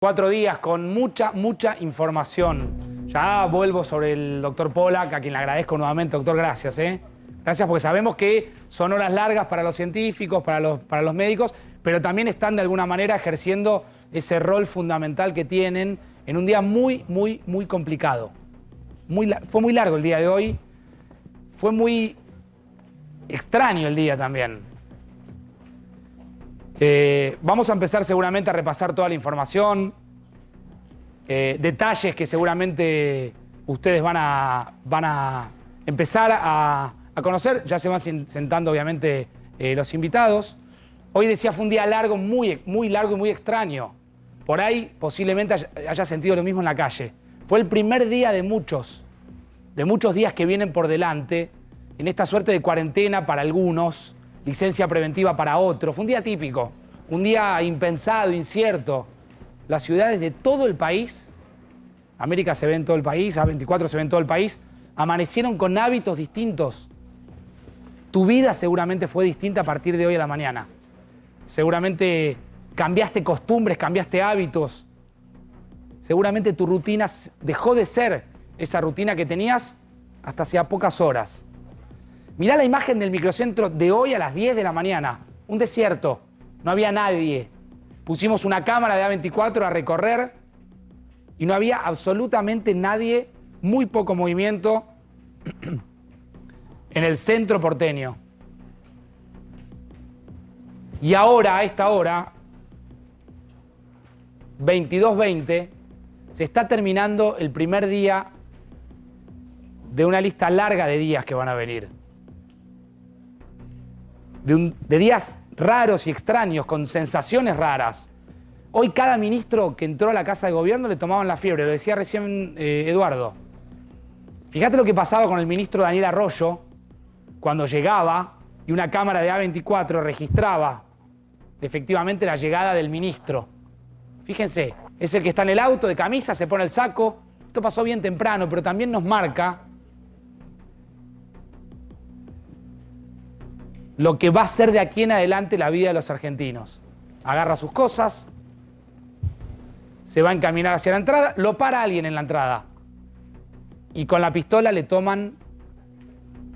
4 días con mucha información. Ya vuelvo sobre el doctor Pollack, a quien le agradezco nuevamente. Doctor, gracias. Gracias, porque sabemos que son horas largas para los científicos, para los médicos, pero también están de alguna manera ejerciendo ese rol fundamental que tienen en un día muy complicado. Fue muy largo el día de hoy, fue muy extraño el día también. Vamos a empezar seguramente a repasar toda la información, detalles que seguramente ustedes van a empezar a conocer. Ya se van sentando obviamente los invitados. Hoy decía fue un día largo, muy largo y muy extraño. Por ahí posiblemente haya sentido lo mismo en la calle. Fue el primer día de muchos días que vienen por delante en esta suerte de cuarentena para algunos, licencia preventiva para otros. Fue un día típico, un día impensado, incierto. Las ciudades de todo el país, América se ve en todo el país, A24 se ve en todo el país, amanecieron con hábitos distintos. Tu vida seguramente fue distinta a partir de hoy a la mañana. Seguramente cambiaste costumbres, cambiaste hábitos. Seguramente tu rutina dejó de ser esa rutina que tenías hasta hacía pocas horas. Mirá la imagen del microcentro de hoy a las 10 de la mañana. Un desierto, no había nadie. Pusimos una cámara de A24 a recorrer y no había absolutamente nadie, muy poco movimiento en el centro porteño. Y ahora, a esta hora, 22:20, se está terminando el primer día de una lista larga de días que van a venir. De días raros y extraños, con sensaciones raras. Hoy cada ministro que entró a la Casa de Gobierno le tomaban la fiebre, lo decía recién Eduardo. Fíjate lo que pasaba con el ministro Daniel Arroyo cuando llegaba y una cámara de A24 registraba efectivamente la llegada del ministro. Fíjense, es el que está en el auto de camisa, se pone el saco. Esto pasó bien temprano, pero también nos marca lo que va a ser de aquí en adelante la vida de los argentinos. Agarra sus cosas, se va a encaminar hacia la entrada, lo para alguien en la entrada y con la pistola le toman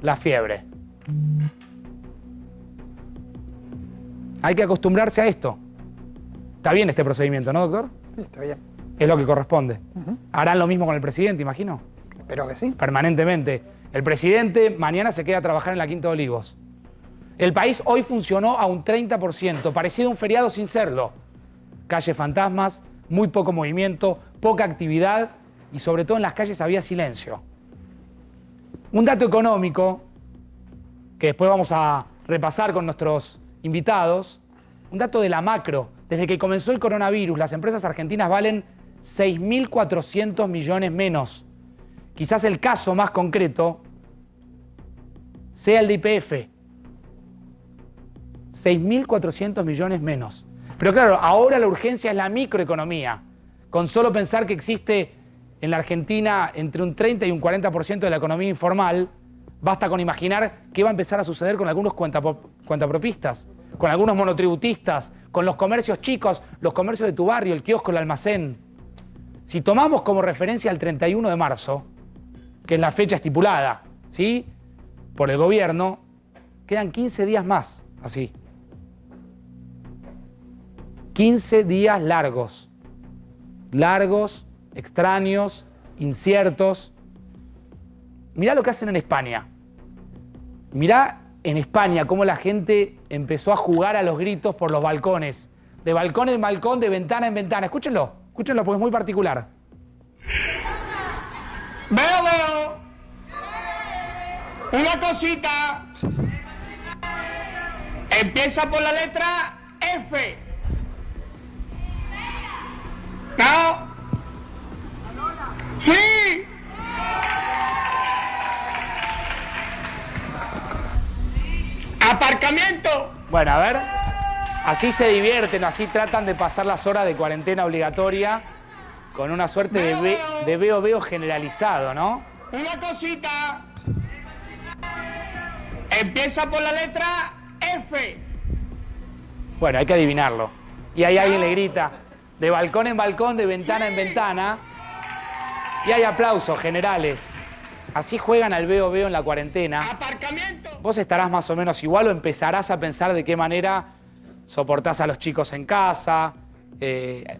la fiebre. Hay que acostumbrarse a esto. Está bien este procedimiento, ¿no, doctor? Sí, está bien. Es lo que corresponde. Harán lo mismo con el presidente, imagino. Espero que sí. Permanentemente. El presidente mañana se queda a trabajar en la Quinta de Olivos. El país hoy funcionó a un 30%, parecido a un feriado sin serlo. Calles fantasmas, muy poco movimiento, poca actividad y sobre todo en las calles había silencio. Un dato económico que después vamos a repasar con nuestros invitados, un dato de la macro. Desde que comenzó el coronavirus, las empresas argentinas valen 6.400 millones menos. Quizás el caso más concreto sea el de YPF. 6.400 millones menos. Pero claro, ahora la urgencia es la microeconomía. Con solo pensar que existe en la Argentina entre un 30 y un 40% de la economía informal, basta con imaginar qué va a empezar a suceder con algunos cuentapropistas, con algunos monotributistas, con los comercios chicos, los comercios de tu barrio, el kiosco, el almacén. Si tomamos como referencia el 31 de marzo, que es la fecha estipulada, ¿sí?, por el gobierno, quedan 15 días más, así. 15 días largos, extraños, inciertos. Mirá lo que hacen en España. Mirá en España cómo la gente empezó a jugar a los gritos por los balcones. De balcón en balcón, de ventana en ventana. Escúchenlo porque es muy particular. Veo. Una cosita. Empieza por la letra F. ¿No? ¡Sí! ¡Aparcamiento! Bueno, a ver. Así se divierten, así tratan de pasar las horas de cuarentena obligatoria con una suerte de veo generalizado, ¿no? Una cosita. Empieza por la letra F. Bueno, hay que adivinarlo. Y ahí alguien le grita, de balcón en balcón, de ventana en ventana. Y hay aplausos generales. Así juegan al veo-veo en la cuarentena. Aparcamiento. Vos estarás más o menos igual o empezarás a pensar de qué manera soportás a los chicos en casa,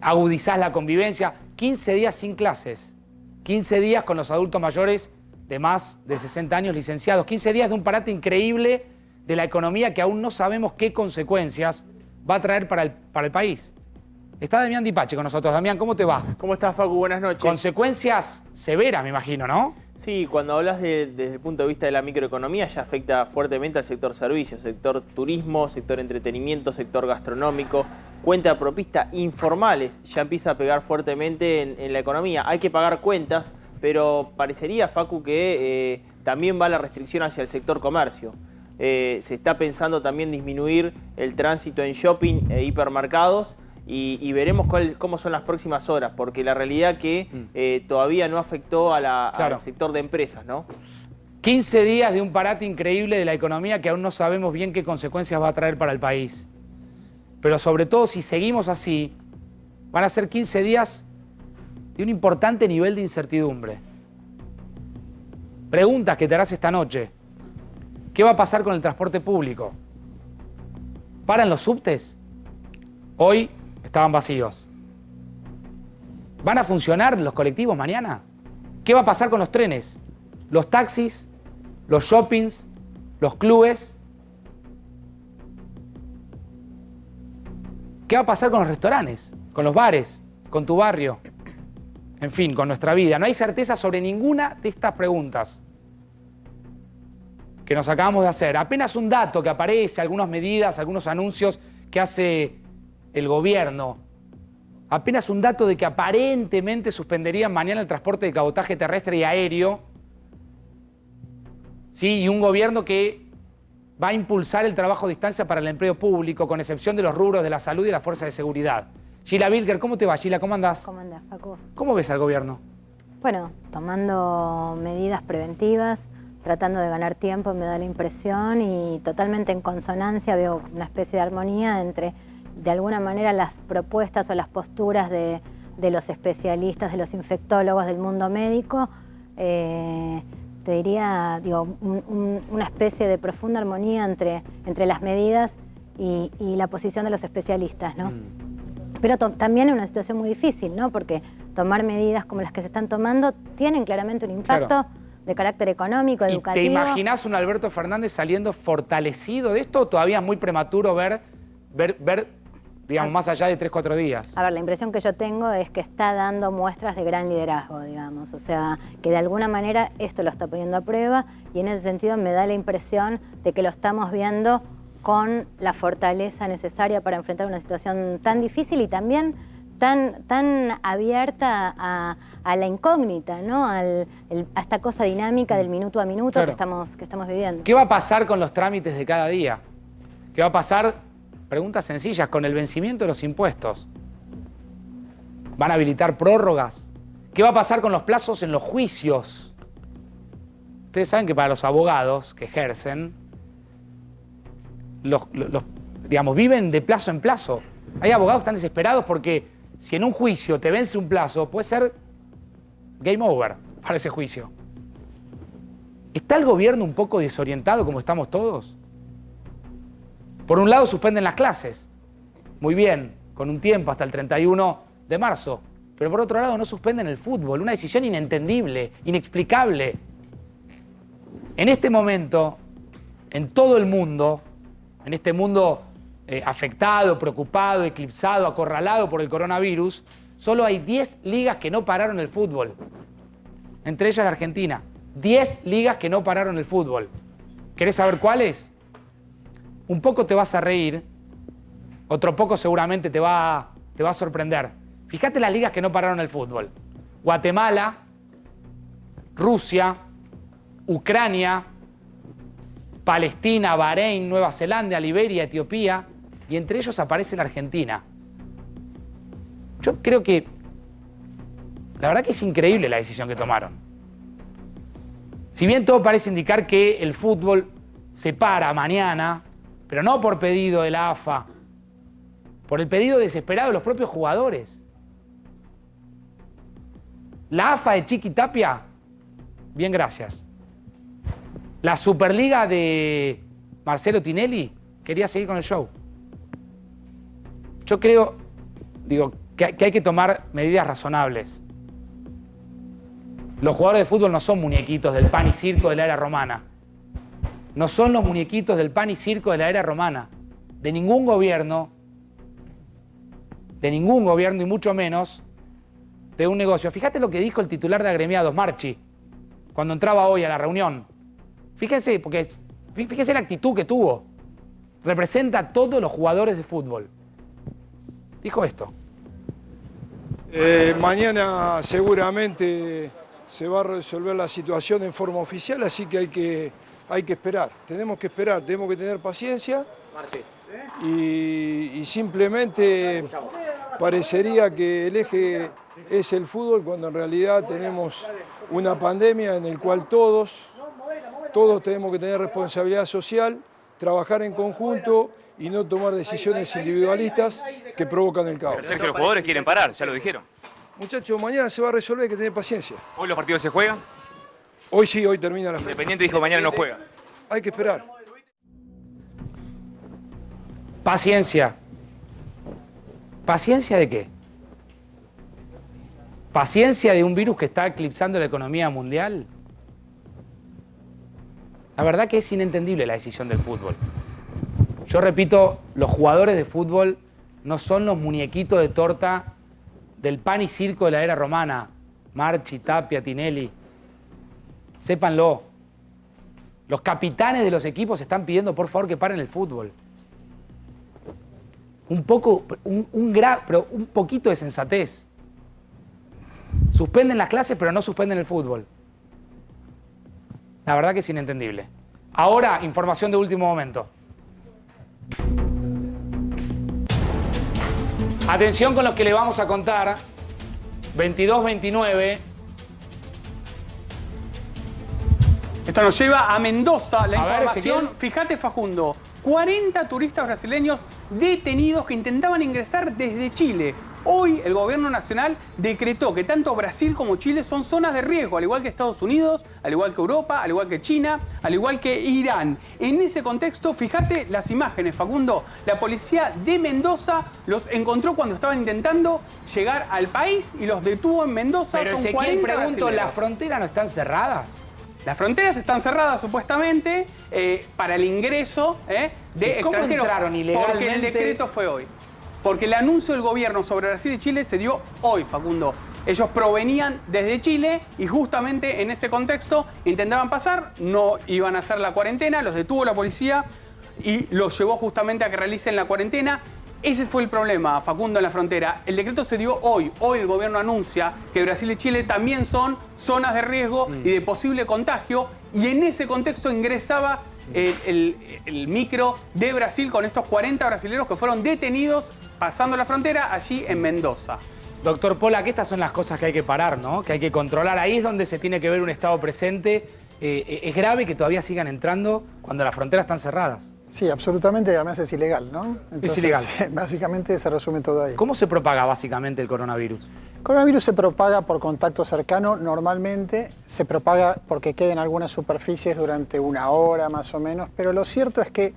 agudizás la convivencia. 15 días sin clases. 15 días con los adultos mayores de más de 60 años licenciados. 15 días de un parate increíble de la economía que aún no sabemos qué consecuencias va a traer para el país. Está Damián Dipache con nosotros. Damián, ¿cómo te va? ¿Cómo estás, Facu? Buenas noches. Consecuencias severas, me imagino, ¿no? Sí, cuando hablas desde el punto de vista de la microeconomía, ya afecta fuertemente al sector servicios, sector turismo, sector entretenimiento, sector gastronómico, cuenta propista informales, ya empieza a pegar fuertemente en la economía. Hay que pagar cuentas, pero parecería, Facu, que también va la restricción hacia el sector comercio. Se está pensando también disminuir el tránsito en shopping e hipermercados. Y veremos cómo son las próximas horas, porque la realidad que todavía no afectó al sector de empresas, ¿no? 15 días de un parate increíble de la economía que aún no sabemos bien qué consecuencias va a traer para el país. Pero sobre todo, si seguimos así, van a ser 15 días de un importante nivel de incertidumbre. Preguntas que te harás esta noche. ¿Qué va a pasar con el transporte público? ¿Paran los subtes? Hoy estaban vacíos. ¿Van a funcionar los colectivos mañana? ¿Qué va a pasar con los trenes? ¿Los taxis? ¿Los shoppings? ¿Los clubes? ¿Qué va a pasar con los restaurantes? ¿Con los bares? ¿Con tu barrio? En fin, con nuestra vida. No hay certeza sobre ninguna de estas preguntas que nos acabamos de hacer. Apenas un dato que aparece, algunas medidas, algunos anuncios que hace el gobierno. Apenas un dato de que aparentemente suspenderían mañana el transporte de cabotaje terrestre y aéreo. Sí, y un gobierno que va a impulsar el trabajo a distancia para el empleo público, con excepción de los rubros de la salud y la fuerza de seguridad. Gila Bilger, ¿cómo te va, Gila? ¿Cómo andás? ¿Cómo andás, Paco? ¿Cómo ves al gobierno? Bueno, tomando medidas preventivas, tratando de ganar tiempo, me da la impresión, y totalmente en consonancia, veo una especie de armonía entre, de alguna manera, las propuestas o las posturas de los especialistas, de los infectólogos del mundo médico. Te diría, una especie de profunda armonía entre las medidas y la posición de los especialistas, ¿no? Pero también es una situación muy difícil, ¿no? Porque tomar medidas como las que se están tomando tienen claramente un impacto de carácter económico, educativo. ¿Y te imaginás un Alberto Fernández saliendo fortalecido de esto, o todavía es muy prematuro ver digamos, más allá de 3-4 días? A ver, la impresión que yo tengo es que está dando muestras de gran liderazgo, digamos. O sea, que de alguna manera esto lo está poniendo a prueba, y en ese sentido me da la impresión de que lo estamos viendo con la fortaleza necesaria para enfrentar una situación tan difícil y también tan abierta a la incógnita, ¿no? A esta cosa dinámica del minuto a minuto que estamos viviendo. ¿Qué va a pasar con los trámites de cada día? ¿Qué va a pasar, preguntas sencillas, con el vencimiento de los impuestos? ¿Van a habilitar prórrogas? ¿Qué va a pasar con los plazos en los juicios? Ustedes saben que para los abogados que ejercen, digamos, viven de plazo en plazo. Hay abogados que están desesperados porque si en un juicio te vence un plazo, puede ser game over para ese juicio. ¿Está el gobierno un poco desorientado como estamos todos? Por un lado suspenden las clases, muy bien, con un tiempo hasta el 31 de marzo, pero por otro lado no suspenden el fútbol, una decisión inentendible, inexplicable. En este momento, en todo el mundo, en este mundo afectado, preocupado, eclipsado, acorralado por el coronavirus, solo hay 10 ligas que no pararon el fútbol. Entre ellas la Argentina. 10 ligas que no pararon el fútbol. ¿Querés saber cuáles? Un poco te vas a reír, otro poco seguramente te va a sorprender. Fíjate las ligas que no pararon el fútbol. Guatemala, Rusia, Ucrania, Palestina, Bahrein, Nueva Zelanda, Liberia, Etiopía, y entre ellos aparece la Argentina. Yo creo que la verdad que es increíble la decisión que tomaron. Si bien todo parece indicar que el fútbol se para mañana, pero no por pedido de la AFA, por el pedido desesperado de los propios jugadores. La AFA de Chiqui Tapia, bien, gracias. La Superliga de Marcelo Tinelli quería seguir con el show. Yo creo, digo, que hay que tomar medidas razonables. Los jugadores de fútbol no son muñequitos del pan y circo de la era romana. No son los muñequitos del pan y circo de la era romana. De ningún gobierno y mucho menos de un negocio. Fíjate lo que dijo el titular de agremiados, Marchi, cuando entraba hoy a la reunión. Fíjese, fíjese la actitud que tuvo. Representa a todos los jugadores de fútbol. Dijo esto. Mañana seguramente se va a resolver la situación en forma oficial, así que hay que esperar. Tenemos que esperar, tenemos que tener paciencia y simplemente parecería que el eje es el fútbol cuando en realidad tenemos una pandemia en la cual todos tenemos que tener responsabilidad social, trabajar en conjunto y no tomar decisiones individualistas que provocan el caos. Pero Sergio, los jugadores quieren parar, ya lo dijeron. Muchachos, mañana se va a resolver, hay que tener paciencia. ¿Hoy los partidos se juegan? Hoy sí, hoy termina la fecha. Independiente dijo mañana no juega. Hay que esperar. Paciencia. ¿Paciencia de qué? ¿Paciencia de un virus que está eclipsando la economía mundial? La verdad que es inentendible la decisión del fútbol. Yo repito, los jugadores de fútbol no son los muñequitos de torta del pan y circo de la era romana. Marchi, Tapia, Tinelli. Sépanlo. Los capitanes de los equipos están pidiendo por favor que paren el fútbol. Un poquito de sensatez. Suspenden las clases, pero no suspenden el fútbol. La verdad que es inentendible. Ahora, información de último momento. Atención con los que le vamos a contar. 22-29. Esto nos lleva a Mendoza, la A ver, información. Ezequiel. Fíjate, Facundo, 40 turistas brasileños detenidos que intentaban ingresar desde Chile. Hoy el gobierno nacional decretó que tanto Brasil como Chile son zonas de riesgo, al igual que Estados Unidos, al igual que Europa, al igual que China, al igual que Irán. En ese contexto, fíjate las imágenes, Facundo. La policía de Mendoza los encontró cuando estaban intentando llegar al país y los detuvo en Mendoza. Pero Son Ezequiel, 40 pregunto, brasileños. ¿las fronteras no están cerradas? Las fronteras están cerradas supuestamente para el ingreso de ¿Y cómo extranjeros. entraron ilegalmente? Porque el decreto fue hoy. Porque el anuncio del gobierno sobre Brasil y Chile se dio hoy, Facundo. Ellos provenían desde Chile y justamente en ese contexto intentaban pasar, no iban a hacer la cuarentena, los detuvo la policía y los llevó justamente a que realicen la cuarentena. Ese fue el problema, Facundo, en la frontera. El decreto se dio hoy. Hoy el gobierno anuncia que Brasil y Chile también son zonas de riesgo y de posible contagio. Y en ese contexto ingresaba el micro de Brasil con estos 40 brasileños que fueron detenidos pasando la frontera allí en Mendoza. Doctor Pola, que estas son las cosas que hay que parar, ¿no? Que hay que controlar. Ahí es donde se tiene que ver un Estado presente. Es grave que todavía sigan entrando cuando las fronteras están cerradas. Sí, absolutamente, además es ilegal, ¿no? Entonces, Es ilegal. Básicamente se resume todo ahí. ¿Cómo se propaga básicamente el coronavirus? El coronavirus se propaga por contacto cercano, normalmente se propaga porque queda en algunas superficies durante una hora más o menos, pero lo cierto es que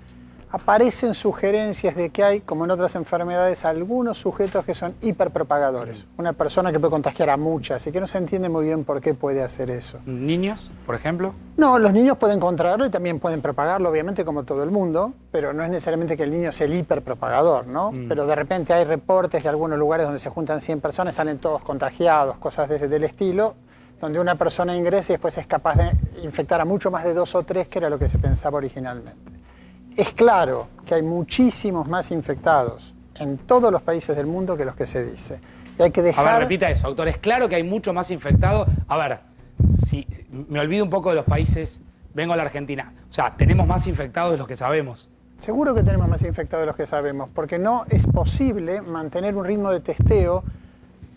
aparecen sugerencias de que hay, como en otras enfermedades, algunos sujetos que son hiperpropagadores. Una persona que puede contagiar a muchas y que no se entiende muy bien por qué puede hacer eso. ¿Niños, por ejemplo? No, los niños pueden contraerlo y también pueden propagarlo, obviamente, como todo el mundo, pero no es necesariamente que el niño sea el hiperpropagador, ¿no? Pero de repente hay reportes de algunos lugares donde se juntan 100 personas, salen todos contagiados, cosas del estilo, donde una persona ingresa y después es capaz de infectar a mucho más de 2 o 3, que era lo que se pensaba originalmente. Es claro que hay muchísimos más infectados en todos los países del mundo que los que se dice. Y hay que dejar... A ver, repita eso, doctor. Es claro que hay mucho más infectados. A ver, si me olvido un poco de los países, vengo a la Argentina. O sea, tenemos más infectados de los que sabemos. Seguro que tenemos más infectados de los que sabemos, porque no es posible mantener un ritmo de testeo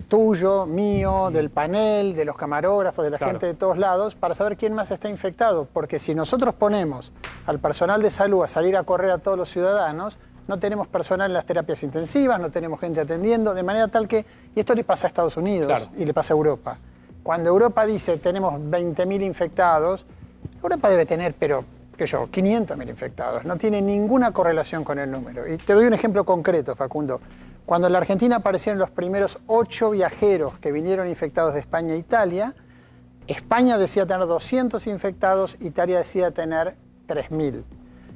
tuyo, mío, del panel, de los camarógrafos, de la gente de todos lados, para saber quién más está infectado. Porque si nosotros ponemos al personal de salud a salir a correr a todos los ciudadanos, no tenemos personal en las terapias intensivas, no tenemos gente atendiendo, de manera tal que, y esto le pasa a Estados Unidos y le pasa a Europa, Cuando Europa dice tenemos 20.000 infectados, Europa debe tener, pero, qué sé yo, 500.000 infectados. No tiene ninguna correlación con el número. Y te doy un ejemplo concreto, Facundo. Cuando en la Argentina aparecieron los primeros 8 viajeros que vinieron infectados de España e Italia, España decía tener 200 infectados, Italia decía tener 3.000.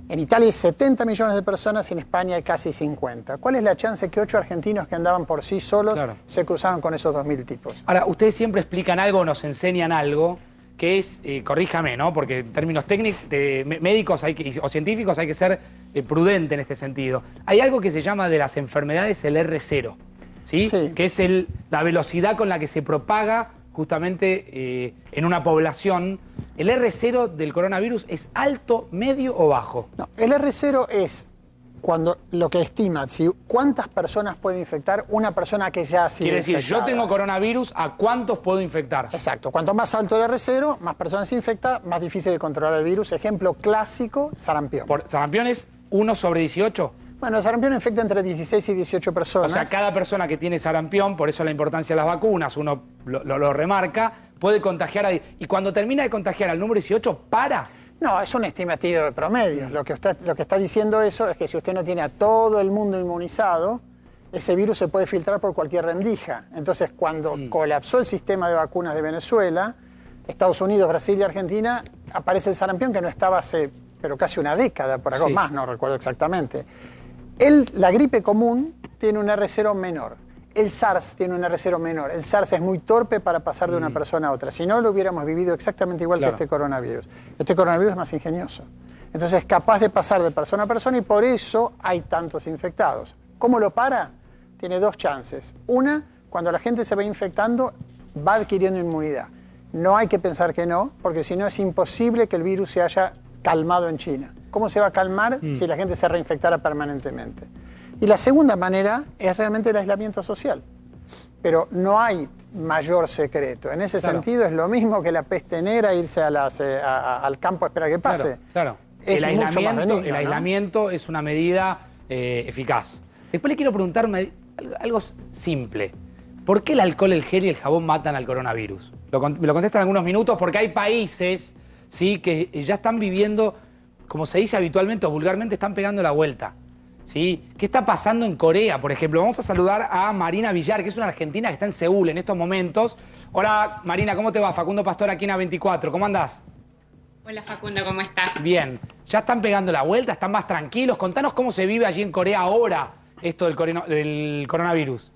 En Italia hay 70 millones de personas y en España hay casi 50. ¿Cuál es la chance que 8 argentinos que andaban por sí solos se cruzaron con esos 2.000 tipos? Ahora, ustedes siempre explican algo, nos enseñan algo, que es, corríjame, ¿no? Porque en términos técnicos, médicos o científicos hay que ser prudente en este sentido. Hay algo que se llama de las enfermedades el R0, ¿sí? Sí. Que es la velocidad con la que se propaga justamente en una población. ¿El R0 del coronavirus es alto, medio o bajo? No, el R0 es cuando lo que estima, cuántas personas puede infectar una persona que ya ha sido Quiere decir, infectada. yo tengo coronavirus, ¿a cuántos puedo infectar? Exacto. Cuanto más alto el R0, más personas se infecta, más difícil de controlar el virus. Ejemplo clásico, sarampión. ¿Sarampión es 1 sobre 18? Bueno, el sarampión infecta entre 16 y 18 personas. O sea, cada persona que tiene sarampión, por eso la importancia de las vacunas, uno lo remarca, puede contagiar y cuando termina de contagiar al número 18, para. No, es un estimativo de promedios. Lo que está diciendo eso es que si usted no tiene a todo el mundo inmunizado, ese virus se puede filtrar por cualquier rendija. Entonces, cuando colapsó el sistema de vacunas de Venezuela, Estados Unidos, Brasil y Argentina, aparece el sarampión que no estaba hace, pero casi una década, por algo más, no recuerdo exactamente. La gripe común tiene un R0 menor. El SARS tiene un R0 menor. El SARS es muy torpe para pasar de una persona a otra. Si no, lo hubiéramos vivido exactamente igual que este coronavirus. Este coronavirus es más ingenioso. Entonces es capaz de pasar de persona a persona y por eso hay tantos infectados. ¿Cómo lo para? Tiene 2 chances. Una, cuando la gente se va infectando, va adquiriendo inmunidad. No hay que pensar que no, porque si no es imposible que el virus se haya calmado en China. ¿Cómo se va a calmar si la gente se reinfectara permanentemente? Y la segunda manera es realmente el aislamiento social. Pero no hay mayor secreto. En ese sentido es lo mismo que la peste negra, irse al campo a esperar que pase. Claro. Es mucho más benigno, el aislamiento es una medida eficaz. Después le quiero preguntar algo simple. ¿Por qué el alcohol, el gel y el jabón matan al coronavirus? Me lo contestan en algunos minutos porque hay países, ¿sí?, que ya están viviendo, como se dice habitualmente o vulgarmente, están pegando la vuelta. ¿Sí? ¿Qué está pasando en Corea, por ejemplo? Vamos a saludar a Marina Villar, que es una argentina que está en Seúl en estos momentos. Hola, Marina, ¿cómo te va? Facundo Pastor aquí en A24. ¿Cómo andás? Hola, Facundo, ¿cómo estás? Bien. ¿Ya están pegando la vuelta? ¿Están más tranquilos? Contanos cómo se vive allí en Corea ahora esto del coronavirus.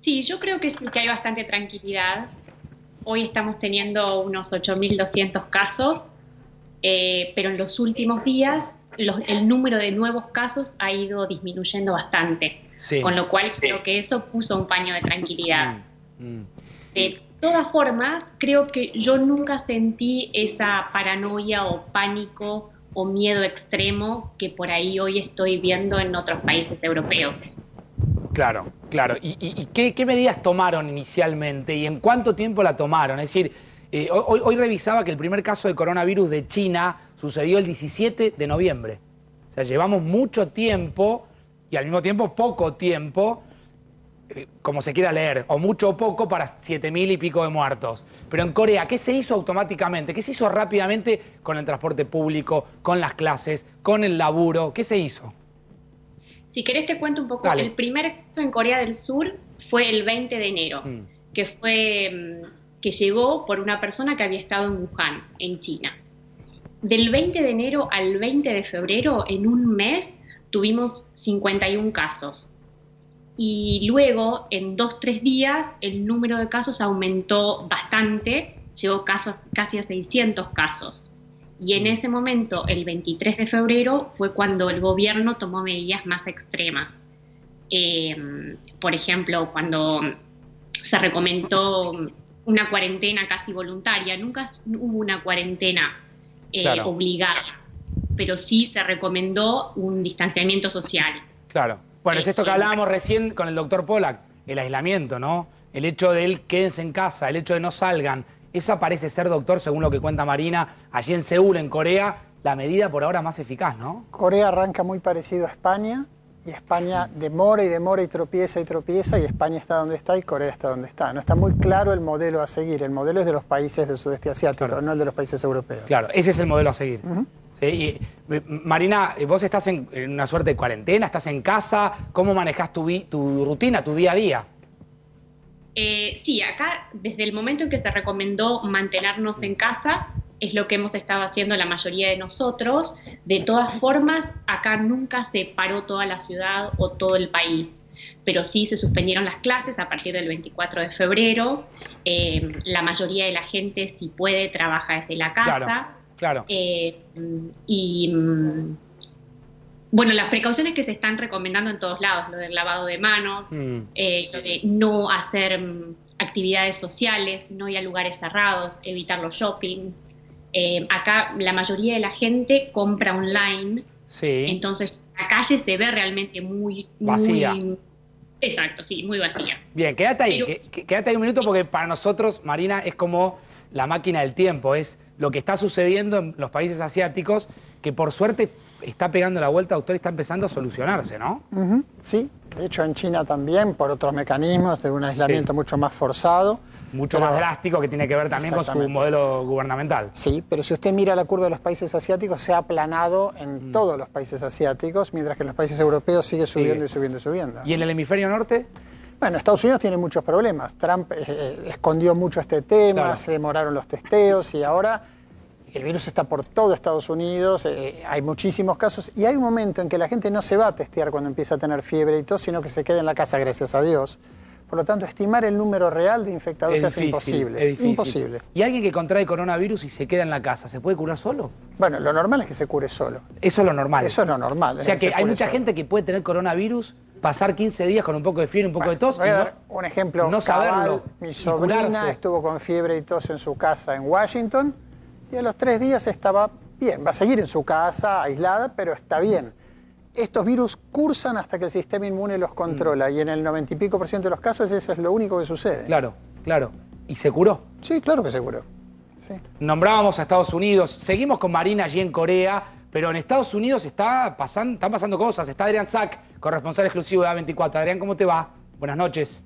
Sí, yo creo que sí que hay bastante tranquilidad. Hoy estamos teniendo unos 8.200 casos, pero en los últimos días el número de nuevos casos ha ido disminuyendo bastante, con lo cual creo que eso puso un paño de tranquilidad. De todas formas, creo que yo nunca sentí esa paranoia o pánico o miedo extremo que por ahí hoy estoy viendo en otros países europeos. Claro, claro. ¿Y qué medidas tomaron inicialmente y en cuánto tiempo la tomaron? Es decir, hoy revisaba que el primer caso de coronavirus de China sucedió el 17 de noviembre. O sea, llevamos mucho tiempo y al mismo tiempo poco tiempo, como se quiera leer, o mucho o poco para 7.000 y pico de muertos. Pero en Corea, ¿qué se hizo automáticamente? ¿Qué se hizo rápidamente con el transporte público, con las clases, con el laburo? ¿Qué se hizo? Si querés te cuento un poco. Dale. El primer caso en Corea del Sur fue el 20 de enero, que llegó por una persona que había estado en Wuhan, en China. Del 20 de enero al 20 de febrero, en un mes, tuvimos 51 casos. Y luego, en 2-3 días, el número de casos aumentó bastante, llegó casi a 600 casos. Y en ese momento, el 23 de febrero, fue cuando el gobierno tomó medidas más extremas. Por ejemplo, cuando se recomendó una cuarentena casi voluntaria, nunca hubo una cuarentena obligada, pero sí se recomendó un distanciamiento social. Claro. Bueno, es esto que hablábamos recién con el doctor Pollack, el aislamiento, ¿no? El hecho de él quédense en casa, el hecho de no salgan. Esa parece ser, doctor, según lo que cuenta Marina, allí en Seúl, en Corea, la medida por ahora más eficaz, ¿no? Corea arranca muy parecido a España, Y España demora y demora y tropieza, y España está donde está y Corea está donde está. No está muy claro el modelo a seguir. El modelo es de los países del sudeste asiático, Claro. no el de los países europeos. Claro, ese es el modelo a seguir. ¿Sí? Y, Marina, vos estás en una suerte de cuarentena, estás en casa, ¿cómo manejás tu rutina, tu día a día? Sí, acá desde el momento en que se recomendó mantenernos en casa, es lo que hemos estado haciendo la mayoría de nosotros. De todas formas, acá nunca se paró toda la ciudad o todo el país, pero sí se suspendieron las clases a partir del 24 de febrero. La mayoría de la gente, si puede, trabaja desde la casa. Claro. Bueno, las precauciones que se están recomendando en todos lados, lo del lavado de manos, lo de no hacer actividades sociales, no ir a lugares cerrados, evitar los shoppings. Acá la mayoría de la gente compra online, Sí. entonces la calle se ve realmente muy Vacía. Exacto, sí, muy vacía. Bien, quédate ahí, Pero- quédate ahí un minuto porque para nosotros, Marina, es como la máquina del tiempo, es lo que está sucediendo en los países asiáticos, que por suerte está pegando la vuelta, doctor, y está empezando a solucionarse, ¿no? Sí, de hecho en China también, por otros mecanismos de un aislamiento Sí. mucho más forzado. Mucho Pero- más drástico, que tiene que ver también con su Exactamente. modelo gubernamental. Sí, pero si usted mira la curva de los países asiáticos, se ha aplanado en todos los países asiáticos, mientras que en los países europeos sigue subiendo y subiendo y subiendo. ¿Y en el hemisferio norte? Bueno, Estados Unidos tiene muchos problemas. Trump escondió mucho este tema, Claro. se demoraron los testeos y ahora el virus está por todo Estados Unidos, hay muchísimos casos y hay un momento en que la gente no se va a testear cuando empieza a tener fiebre y tos, sino que se queda en la casa, gracias a Dios. Por lo tanto, estimar el número real de infectados Es es difícil, imposible. es difícil. Imposible. ¿Y alguien que contrae coronavirus y se queda en la casa, se puede curar solo? Bueno, lo normal es que se cure solo. Eso es lo normal. Eso es lo normal. O sea que se hay cure mucha solo. gente que puede tener coronavirus, pasar 15 días con un poco de fiebre, un poco de tos, Voy y a no, dar un ejemplo no cabal. saberlo. Mi y sobrina curarse. estuvo con fiebre y tos en su casa en Washington y a los 3 días estaba bien. Va a seguir en su casa, aislada, pero está bien. Estos virus cursan hasta que el sistema inmune los controla y en el 90 y pico % de los casos eso es lo único que sucede. Claro, claro. ¿Y se curó? Sí, claro que se curó. Sí. Nombrábamos a Estados Unidos, seguimos con Marina allí en Corea, pero en Estados Unidos están pasando cosas. Está Adrián Sack, corresponsal exclusivo de A24. Adrián, ¿cómo te va? Buenas noches.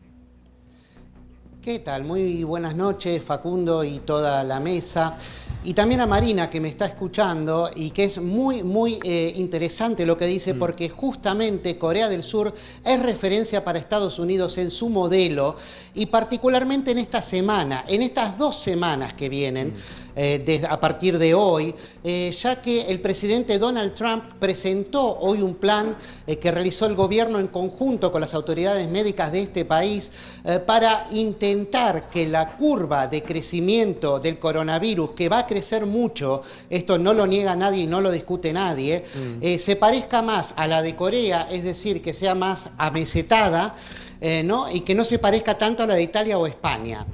¿Qué tal? Muy buenas noches, Facundo y toda la mesa. Y también a Marina, que me está escuchando y que es muy interesante lo que dice, porque justamente Corea del Sur es referencia para Estados Unidos en su modelo y particularmente en esta semana, en estas 2 semanas que vienen, a partir de hoy, ya que el presidente Donald Trump presentó hoy un plan que realizó el gobierno en conjunto con las autoridades médicas de este país para intentar que la curva de crecimiento del coronavirus, que va a crecer mucho, esto no lo niega nadie y no lo discute nadie, se parezca más a la de Corea, es decir, que sea más amesetada, ¿no? Y que no se parezca tanto a la de Italia o España.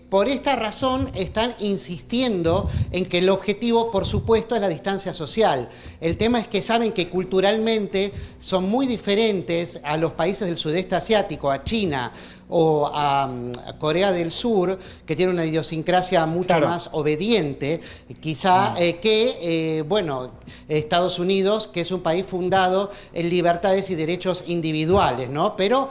Por esta razón están insistiendo en que el objetivo, por supuesto, es la distancia social. El tema es que saben que culturalmente son muy diferentes a los países del sudeste asiático, a China o a Corea del Sur, que tiene una idiosincrasia mucho más obediente, quizá que, Estados Unidos, que es un país fundado en libertades y derechos individuales, ¿no? Pero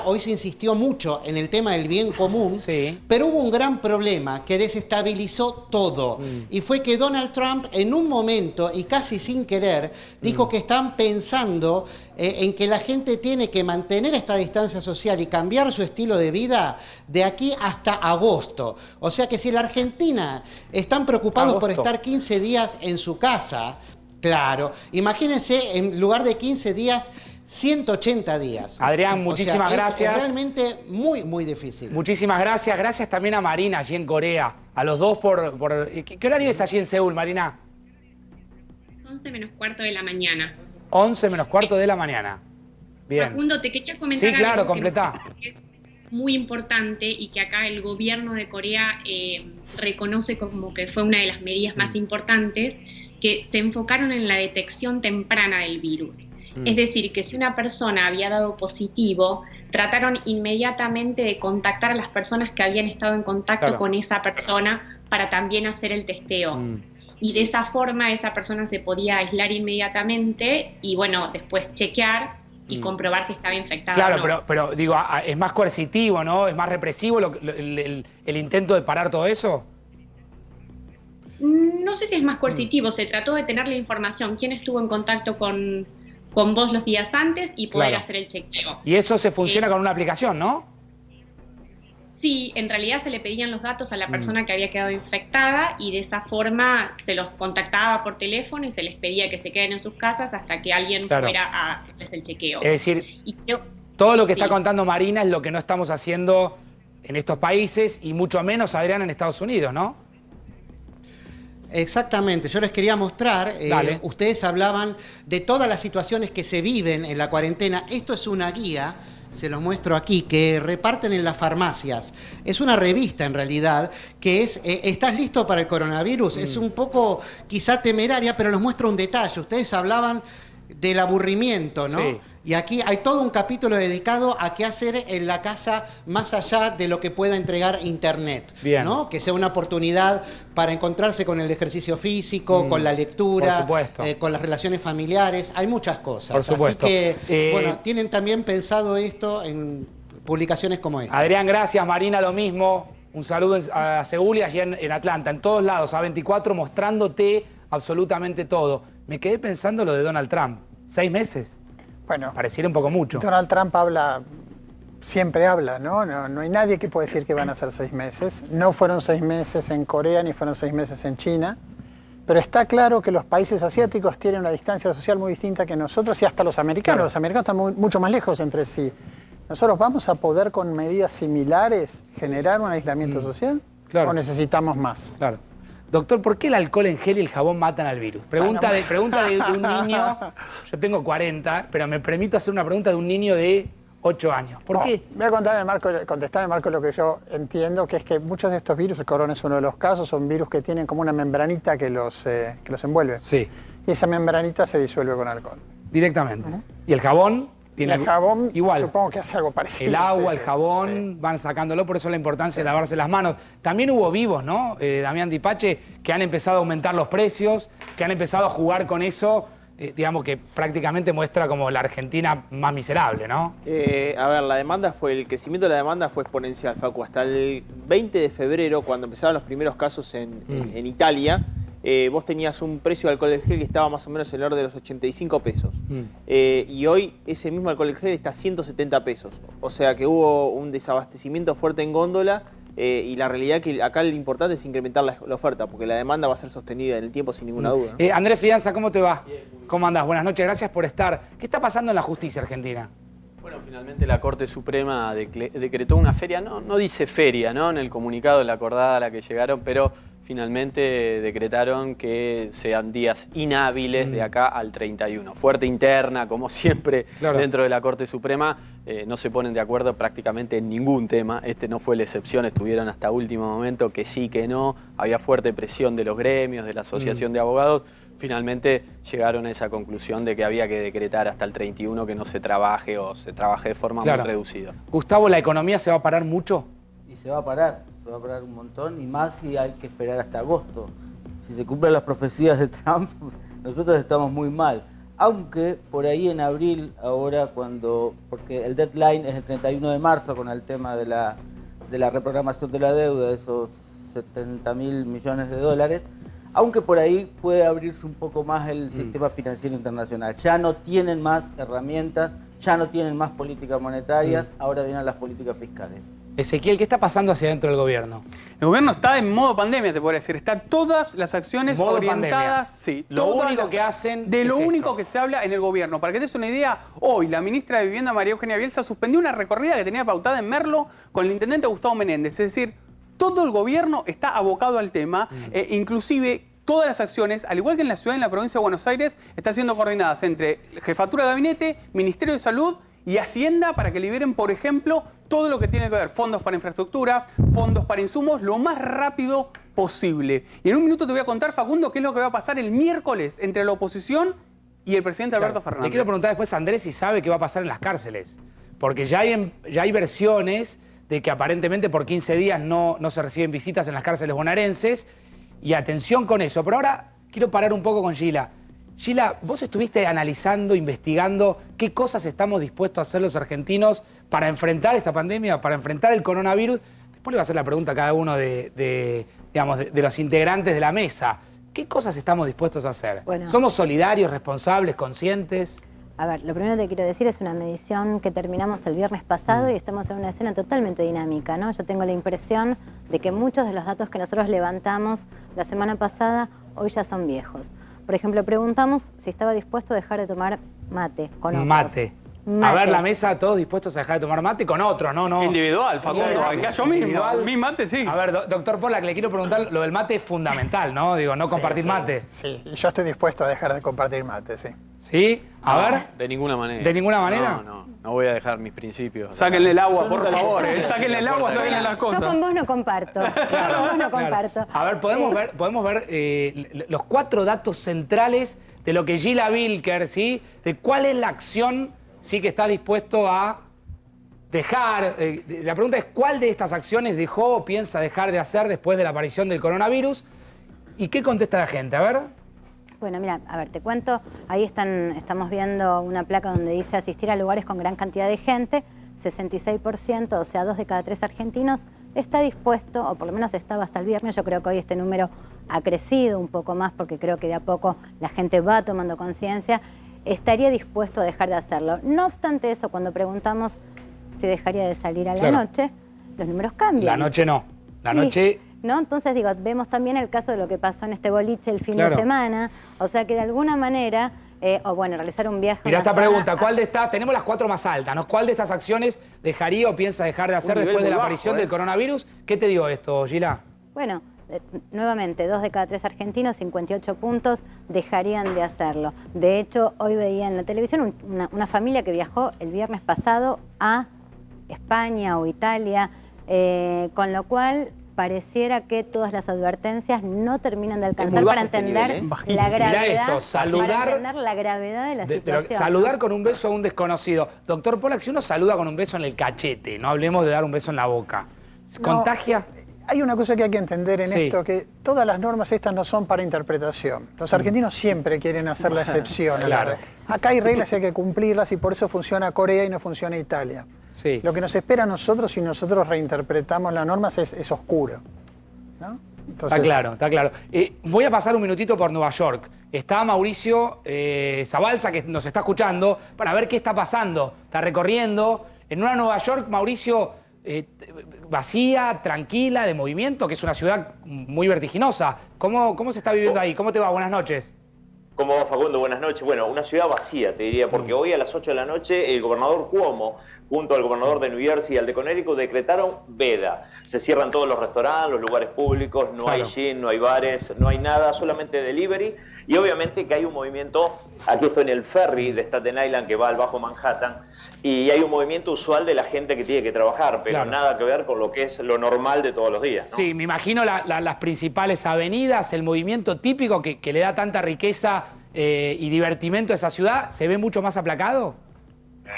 hoy se insistió mucho en el tema del bien común, pero hubo un gran problema que desestabilizó todo, y fue que Donald Trump, en un momento, y casi sin querer, dijo que están pensando en que la gente tiene que mantener esta distancia social y cambiar su estilo de vida de aquí hasta agosto. O sea que si la Argentina están preocupados por estar 15 días en su casa, claro, imagínense en lugar de 15 días, 180 días. Adrián, muchísimas gracias. Es realmente muy difícil. Muchísimas gracias. Gracias también a Marina allí en Corea. A los dos por ¿Qué horario es allí en Seúl, Marina? 11 menos cuarto de la mañana. 11 menos cuarto de la mañana. Bien. Facundo, te quería comentar Sí, claro, algo que me completá. parece muy importante y que acá el gobierno de Corea reconoce como que fue una de las medidas más importantes, que se enfocaron en la detección temprana del virus. Es decir, que si una persona había dado positivo, trataron inmediatamente de contactar a las personas que habían estado en contacto con esa persona para también hacer el testeo. y de esa forma esa persona se podía aislar inmediatamente y bueno, después chequear y comprobar si estaba infectada Claro, o no. pero digo, es más coercitivo, ¿no? Es más represivo el intento de parar todo eso. No sé si es más coercitivo, se trató de tener la información, quién estuvo en contacto con vos los días antes y poder Claro. hacer el chequeo. Y eso se funciona con una aplicación, ¿no? Sí, en realidad se le pedían los datos a la persona que había quedado infectada y de esa forma se los contactaba por teléfono y se les pedía que se queden en sus casas hasta que alguien Claro. fuera a hacerles el chequeo. Es decir, Y creo- todo lo que Sí. está contando Marina es lo que no estamos haciendo en estos países y mucho menos, Adrián, en Estados Unidos, ¿no? Exactamente, yo les quería mostrar, Dale. ustedes hablaban de todas las situaciones que se viven en la cuarentena. Esto es una guía, se los muestro aquí, que reparten en las farmacias. Es una revista en realidad, que es, ¿estás listo para el coronavirus? Es un poco quizá temeraria, pero nos muestra un detalle. Ustedes hablaban del aburrimiento, ¿no? Sí. Y aquí hay todo un capítulo dedicado a qué hacer en la casa más allá de lo que pueda entregar Internet. Bien. ¿No? Que sea una oportunidad para encontrarse con el ejercicio físico, con la lectura, por supuesto. con las relaciones familiares. Hay muchas cosas. Por supuesto. Así que, Eh, bueno, tienen también pensado esto en publicaciones como esta. Adrián, gracias. Marina, lo mismo. Un saludo a Seúl y allí en Atlanta, en todos lados, A24, mostrándote absolutamente todo. Me quedé pensando lo de Donald Trump. 6 meses. Bueno, Pareciera un poco mucho. Donald Trump siempre habla, ¿no? No hay nadie que pueda decir que van a ser 6 meses. No fueron 6 meses en Corea ni fueron 6 meses en China. Pero está claro que los países asiáticos tienen una distancia social muy distinta que nosotros y hasta los americanos. Claro. Los americanos están mucho más lejos entre sí. ¿Nosotros vamos a poder con medidas similares generar un aislamiento social? Claro. ¿O necesitamos más? Claro. Doctor, ¿por qué el alcohol en gel y el jabón matan al virus? Pregunta de un niño, yo tengo 40, pero me permito hacer una pregunta de un niño de 8 años. ¿Por qué? Voy a contestar en el marco de lo que yo entiendo, que es que muchos de estos virus, el corona es uno de los casos, son virus que tienen como una membranita que los envuelve. Sí, Y esa membranita se disuelve con alcohol. directamente. ¿Y el jabón? Y el jabón, igual. supongo que hace algo parecido. El agua, sí, el jabón, van sacándolo, por eso la importancia de lavarse las manos. También hubo vivos, ¿no? Damián Dipache, que han empezado a aumentar los precios, que han empezado a jugar con eso, digamos que prácticamente muestra como la Argentina más miserable, ¿no? A ver, el crecimiento de la demanda fue exponencial, Facu. Hasta el 20 de febrero, cuando empezaron los primeros casos en Italia, vos tenías un precio de alcohol en gel que estaba más o menos en el orden de los 85 pesos. Y hoy ese mismo alcohol en gel está a 170 pesos. O sea que hubo un desabastecimiento fuerte en góndola y la realidad que acá lo importante es incrementar la oferta, porque la demanda va a ser sostenida en el tiempo sin ninguna duda, ¿no? Andrés Fidanza, ¿cómo te va? ¿Cómo andás? Buenas noches, gracias por estar. ¿Qué está pasando en la justicia argentina? Bueno, finalmente la Corte Suprema decretó una feria, no dice feria, ¿no? En el comunicado de la acordada a la que llegaron, pero finalmente decretaron que sean días inhábiles de acá al 31. Fuerte interna, como siempre, Claro. dentro de la Corte Suprema. No se ponen de acuerdo prácticamente en ningún tema. Este no fue la excepción, estuvieron hasta último momento que sí, que no. Había fuerte presión de los gremios, de la Asociación de Abogados. Finalmente llegaron a esa conclusión de que había que decretar hasta el 31 que no se trabaje o se trabaje de forma Claro. muy reducida. Gustavo, ¿la economía se va a parar mucho? Y se va a parar un montón, y más si hay que esperar hasta agosto. Si se cumplen las profecías de Trump, nosotros estamos muy mal. Aunque por ahí en abril, ahora porque el deadline es el 31 de marzo con el tema de la reprogramación de la deuda, de esos 70.000 millones de dólares, aunque por ahí puede abrirse un poco más el sistema financiero internacional. Ya no tienen más herramientas, ya no tienen más políticas monetarias, ahora vienen las políticas fiscales. Ezequiel, ¿qué está pasando hacia dentro del gobierno? El gobierno está en modo pandemia, te podría decir. Están todas las acciones Modo orientadas. pandemia. Sí, Lo todas único las- que hacen de es lo esto. único que se habla en el gobierno. Para que te des una idea, hoy la ministra de Vivienda, María Eugenia Bielsa, suspendió una recorrida que tenía pautada en Merlo con el intendente Gustavo Menéndez. Es decir, todo el gobierno está abocado al tema, inclusive todas las acciones, al igual que en la ciudad y en la provincia de Buenos Aires, están siendo coordinadas entre Jefatura de Gabinete, Ministerio de Salud y Hacienda para que liberen, por ejemplo, todo lo que tiene que ver fondos para infraestructura, fondos para insumos, lo más rápido posible. Y en un minuto te voy a contar, Facundo, qué es lo que va a pasar el miércoles entre la oposición y el presidente Alberto Fernández. Le quiero preguntar después a Andrés si sabe qué va a pasar en las cárceles. Porque ya hay versiones de que aparentemente por 15 días no se reciben visitas en las cárceles bonaerenses y atención con eso. Pero ahora quiero parar un poco con Gila. Gila, vos estuviste analizando, investigando qué cosas estamos dispuestos a hacer los argentinos para enfrentar esta pandemia, para enfrentar el coronavirus. Después le voy a hacer la pregunta a cada uno de los integrantes de la mesa. ¿Qué cosas estamos dispuestos a hacer? Bueno. ¿Somos solidarios, responsables, conscientes? A ver, lo primero que te quiero decir es una medición que terminamos el viernes pasado y estamos en una escena totalmente dinámica, ¿no? Yo tengo la impresión de que muchos de los datos que nosotros levantamos la semana pasada hoy ya son viejos. Por ejemplo, preguntamos si estaba dispuesto a dejar de tomar mate con otros. Mate. A ver, la mesa, todos dispuestos a dejar de tomar mate con otro, ¿no? Individual, Facundo, acá yo mismo, Individual. mi mate sí. A ver, doctor Pollack, le quiero preguntar, lo del mate es fundamental, ¿no? Digo, no compartir mate. Sí, y yo estoy dispuesto a dejar de compartir mate, sí. ¿Sí? A No, ver. De ninguna manera. ¿De ninguna manera? No voy a dejar mis principios. Sáquenle el agua, por favor. Sáquenle el agua, sáquenle las cosas. Yo con vos no comparto. Con vos no comparto. A ver, podemos ver los 4 datos centrales de lo que Gila Bilker, ¿sí? De cuál es la acción, sí, que está dispuesto a dejar. La pregunta es, ¿cuál de estas acciones dejó o piensa dejar de hacer después de la aparición del coronavirus? ¿Y qué contesta la gente? A ver. Bueno, mira, a ver, te cuento, ahí estamos viendo una placa donde dice asistir a lugares con gran cantidad de gente, 66%, o sea, 2 de cada 3 argentinos está dispuesto, o por lo menos estaba hasta el viernes, yo creo que hoy este número ha crecido un poco más porque creo que de a poco la gente va tomando conciencia, estaría dispuesto a dejar de hacerlo. No obstante eso, cuando preguntamos si dejaría de salir a la noche, los números cambian. La noche no, la noche... ¿No? Entonces, digo, vemos también el caso de lo que pasó en este boliche el fin de semana, o sea que de alguna manera, o bueno, realizar un viaje... Mirá esta pregunta, ¿cuál de estas, tenemos las 4 más altas, ¿no? ¿Cuál de estas acciones dejaría o piensa dejar de hacer después de la aparición del coronavirus? ¿Qué te dio esto, Gila? Bueno, nuevamente, 2 de cada 3 argentinos, 58 puntos, dejarían de hacerlo. De hecho, hoy veía en la televisión una familia que viajó el viernes pasado a España o Italia, con lo cual... pareciera que todas las advertencias no terminan de alcanzar para entender la gravedad, la gravedad de la situación. Pero saludar con un beso a un desconocido. Doctor Pollack, si uno saluda con un beso en el cachete, no hablemos de dar un beso en la boca, ¿contagia? Hay una cosa que hay que entender en esto, que todas las normas estas no son para interpretación. Los argentinos siempre quieren hacer la excepción. Acá hay reglas y hay que cumplirlas y por eso funciona Corea y no funciona Italia. Sí. Lo que nos espera a nosotros si nosotros reinterpretamos las normas es oscuro, ¿no? Entonces... Está claro. Voy a pasar un minutito por Nueva York. Está Mauricio Zabalza, que nos está escuchando, para ver qué está pasando. Está recorriendo en una Nueva York, Mauricio, vacía, tranquila, de movimiento, que es una ciudad muy vertiginosa. ¿Cómo se está viviendo ahí? ¿Cómo te va? Buenas noches. ¿Cómo va, Facundo? Buenas noches. Bueno, una ciudad vacía, te diría, porque hoy a las 8 de la noche el gobernador Cuomo, junto al gobernador de New Jersey y al de Connecticut, decretaron veda. Se cierran todos los restaurantes, los lugares públicos, no hay gym, no hay bares, no hay nada, solamente delivery. Y obviamente que hay un movimiento, aquí estoy en el ferry de Staten Island que va al Bajo Manhattan, y hay un movimiento usual de la gente que tiene que trabajar, pero nada que ver con lo que es lo normal de todos los días, ¿no? Sí, me imagino las principales avenidas, el movimiento típico que le da tanta riqueza y divertimento a esa ciudad, ¿se ve mucho más aplacado?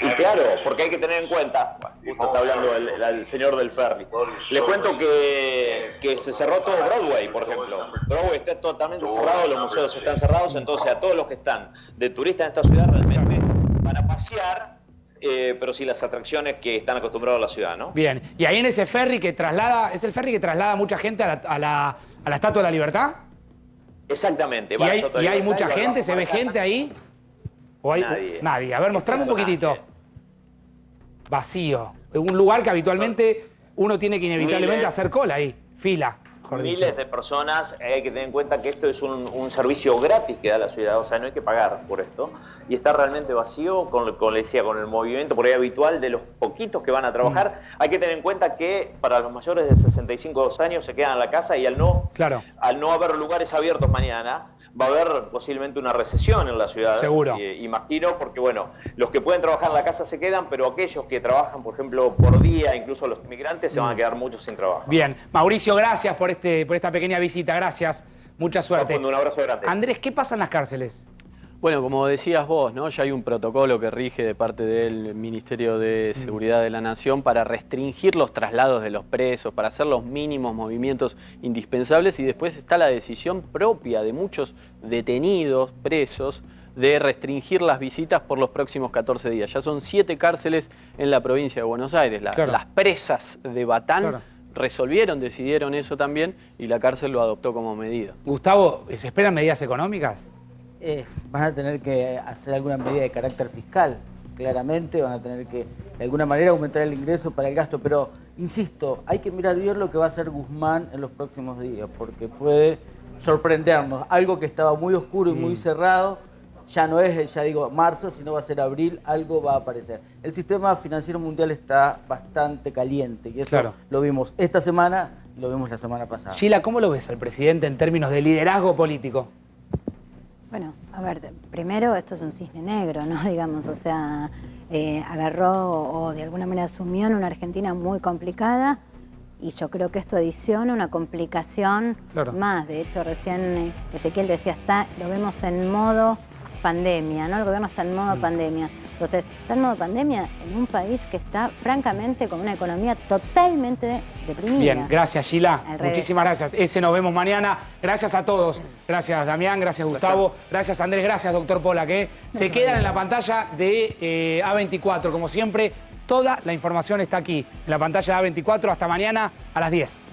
Y claro, porque hay que tener en cuenta, justo está hablando el señor del ferry, le cuento que se cerró todo Broadway, por ejemplo. Broadway está totalmente cerrado, los museos están cerrados, entonces a todos los que están de turistas en esta ciudad realmente van a pasear, pero sí las atracciones que están acostumbrados a la ciudad, ¿no? Bien, y ahí en ese ferry que traslada, ¿es el ferry que traslada mucha gente a la Estatua de la Libertad? Exactamente. ¿Y hay mucha gente? ¿Se ve gente ahí? ¿O hay nadie? A ver, mostrame un poquitito. Vacío. Un lugar que habitualmente uno tiene que inevitablemente hacer cola ahí, fila. Miles de personas, hay que tener en cuenta que esto es un servicio gratis que da la ciudad, o sea, no hay que pagar por esto. Y está realmente vacío, con el movimiento por ahí habitual de los poquitos que van a trabajar. Hay que tener en cuenta que para los mayores de 65 años se quedan en la casa y al no haber lugares abiertos mañana, va a haber posiblemente una recesión en la ciudad. Seguro. Imagino, porque bueno, los que pueden trabajar en la casa se quedan, pero aquellos que trabajan, por ejemplo, por día, incluso los inmigrantes, se van a quedar muchos sin trabajo. Bien. Mauricio, gracias por esta pequeña visita. Gracias. Mucha suerte. Un abrazo grande. Andrés, ¿qué pasa en las cárceles? Bueno, como decías vos, ¿no? Ya hay un protocolo que rige de parte del Ministerio de Seguridad de la Nación para restringir los traslados de los presos, para hacer los mínimos movimientos indispensables, y después está la decisión propia de muchos detenidos, presos, de restringir las visitas por los próximos 14 días. Ya son 7 cárceles en la provincia de Buenos Aires. Claro. Las presas de Batán decidieron eso también, y la cárcel lo adoptó como medida. Gustavo, ¿se esperan medidas económicas? Van a tener que hacer alguna medida de carácter fiscal, claramente, van a tener que de alguna manera aumentar el ingreso para el gasto, pero insisto, hay que mirar bien lo que va a hacer Guzmán en los próximos días, porque puede sorprendernos. Algo que estaba muy oscuro y muy cerrado, ya no es, ya digo, marzo, sino va a ser abril, algo va a aparecer. El sistema financiero mundial está bastante caliente, y eso lo vimos esta semana, lo vimos la semana pasada. Sheila, ¿cómo lo ves al presidente en términos de liderazgo político? Bueno, a ver, primero esto es un cisne negro, ¿no? Digamos, o sea, agarró o de alguna manera asumió en una Argentina muy complicada, y yo creo que esto adiciona una complicación más. De hecho, recién Ezequiel decía, lo vemos en modo pandemia, ¿no? El gobierno está en modo pandemia. Entonces, está en modo pandemia en un país que está, francamente, con una economía totalmente deprimida. Bien, gracias, Sheila. Muchísimas gracias. Ese nos vemos mañana. Gracias a todos. Gracias, Damián. Gracias, Gustavo. Gracias, Andrés. Gracias, doctor Pola, que se quedan en la pantalla de A24. Como siempre, toda la información está aquí, en la pantalla de A24. Hasta mañana a las 10.